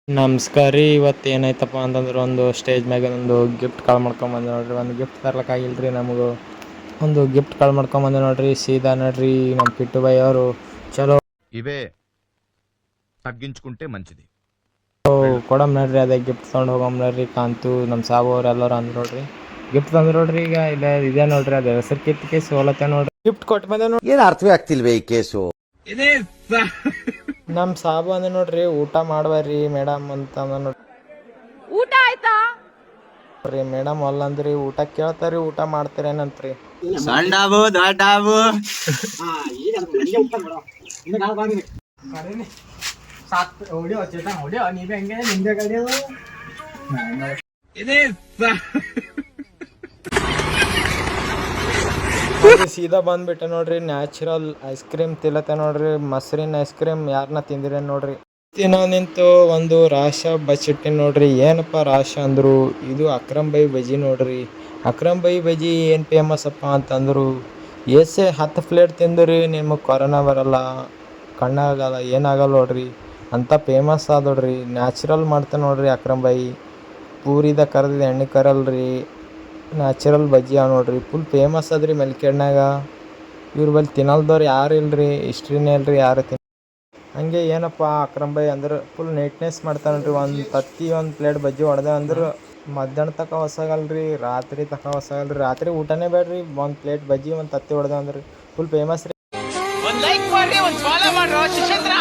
ನಮಸ್ಕಾರ ರೀ. ಇವತ್ತು ಏನಾಯ್ತಪ್ಪ ಅಂತಂದ್ರೆ ಒಂದು ಸ್ಟೇಜ್ ಮ್ಯಾಗ ಒಂದು ಗಿಫ್ಟ್ ಕಾಲ್ ಮಾಡ್ಕೊಂಬಂದೆ ನೋಡ್ರಿ. ಒಂದು ಗಿಫ್ಟ್ ತರ್ಲಿಕ್ಕಾಗಿಲ್ರಿ ನಮಗೂ. ಒಂದು ಗಿಫ್ಟ್ ಕಾಲ್ ಮಾಡ್ಕೊಂಬಂದೆ ನೋಡ್ರಿ. ಸೀದಾ ನೋಡ್ರಿ ನಮ್ಮ ಪಿಟ್ಟು ಬಾಯ್ ಅವರು ಚಲೋ ఇవే తగ్గించుకుంటే మంచిది. ಕೊಡಮ್ ನೋಡ್ರಿ. ಅದೇ ಗಿಫ್ಟ್ ತೊಗೊಂಡು ಹೋಗಮ್ ನೋಡ್ರಿ. ಕಾಂತು ನಮ್ಮ ಸಾಬು ಅವ್ರು ಎಲ್ಲರೂ ಅಂದ್ರು ನೋಡ್ರಿ. ಗಿಫ್ಟ್ ತಂದ್ರು ನೋಡ್ರಿ. ಈಗ ಇಲ್ಲ ಇದೆ ನೋಡ್ರಿ, ಅದು ಹೆಸರು ಕಿತ್ಕೆ ಸೋಲತ್ತೆ ನೋಡ್ರಿ. ಗಿಫ್ಟ್ ಕೊಟ್ಟು ಬಂದೆ ನೋಡ್ರಿ. ಏನು ಅರ್ಥವೇ ಆಗ್ತಿಲ್ವೇ ಈ ಕೇಸು? ನಮ್ಮ ಸಾಬು ಅಂದ ನೋಡ್ರಿ, ಊಟ ಮಾಡ್ಬಾರ್ರಿ ಮೇಡಮ್ ಅಂತ ಅಂದ ನೋಡ್ರಿ. ಊಟ ಆಯ್ತಾ ಮೇಡಮ್ ಅಲ್ಲಂದ್ರಿ, ಊಟ ಕೇಳ್ತಾರಿ, ಊಟ ಮಾಡ್ತಾರೇನಂತ್ರಿ. ಸಣ್ಣವು ದೊಡ್ಡವು ಸೀದಾ ಬಂದ್ಬಿಟ್ಟೆ ನೋಡ್ರಿ. ನ್ಯಾಚುರಲ್ ಐಸ್ ಕ್ರೀಮ್ ತಿಲ್ಲತ್ತೆ ನೋಡ್ರಿ. ಮೊಸರಿನ ಐಸ್ ಕ್ರೀಮ್ ಯಾರನ್ನ ತಿಂದಿರ ನೋಡ್ರಿ. ದಿನ ನಿಂತು ಒಂದು ರಾಶ ಬಚ್ಚಿಟ್ಟಿನಿ ನೋಡ್ರಿ. ಏನಪ್ಪ ರಾಶ ಅಂದರು, ಇದು ಅಕ್ರಮ್ ಬೈ ಬಜ್ಜಿ ನೋಡ್ರಿ. ಅಕ್ರಮ್ ಬೈ ಬಜ್ಜಿ ಏನು ಫೇಮಸ್ ಅಪ್ಪ ಅಂತಂದರು, 10 ಪ್ಲೇಟ್ ತಿಂದ್ರಿ ನಿಮಗೆ ಕೊರೋನಾ ಬರಲ್ಲ, ಕಣ್ಣಾಗಲ್ಲ, ಏನಾಗಲ್ಲ ನೋಡ್ರಿ ಅಂತ ಫೇಮಸ್ ಆದ ನೋಡ್ರಿ. ನ್ಯಾಚುರಲ್ ಮಾಡ್ತಾನೆ ನೋಡ್ರಿ ಅಕ್ರಮ್ ಬೈ. ಪೂರಿದ ಕರೆದ ಎಣ್ಣೆ ಕರಲ್ರಿ, ನ್ಯಾಚುರಲ್ ಬಜ್ಜಿ ಅವ ನೋಡ್ರಿ. ಫುಲ್ ಫೇಮಸ್ ಅದ್ರಿ ಮೆಲ್ಕೆಡ್ನಾಗ. ಇವ್ರ ಬಲ್ಲಿ ತಿನ್ನಲ್ದವ್ರು ಯಾರು ಇಲ್ರಿ, ಹಿಸ್ಟ್ರಿನೇ ಇಲ್ರಿ ಯಾರು ಹಂಗೆ. ಏನಪ್ಪ ಅಕ್ರಮ್ ಬೈ ಅಂದ್ರೆ ಫುಲ್ ನೀಟ್ನೆಸ್ ಮಾಡ್ತಾನೆ ನೋಡ್ರಿ. ಒಂದು ತತ್ತಿ ಒಂದು ಪ್ಲೇಟ್ ಬಜ್ಜಿ ಹೊಡೆದೆ ಅಂದ್ರೆ ಮಧ್ಯಾಹ್ನ ತನಕ ಹೊಸಾಗಲ್ರಿ, ರಾತ್ರಿ ತನಕ ಹೊಸಾಗಲ್ರಿ. ರಾತ್ರಿ ಊಟನೇ ಬೇಡ್ರಿ, ಒಂದು ಪ್ಲೇಟ್ ಬಜ್ಜಿ ಒಂದು ತತ್ತಿ ಹೊಡೆದೆ ಅಂದ್ರೆ ಫುಲ್ ಫೇಮಸ್ ರೀ. ಒಂದ್ ಲೈಕ್ ಮಾಡ್ರಿ, ಒಂದ್ ಫಾಲೋ ಮಾಡ್ರಿ ಶಿಕ್ಷೇಂದ್ರ.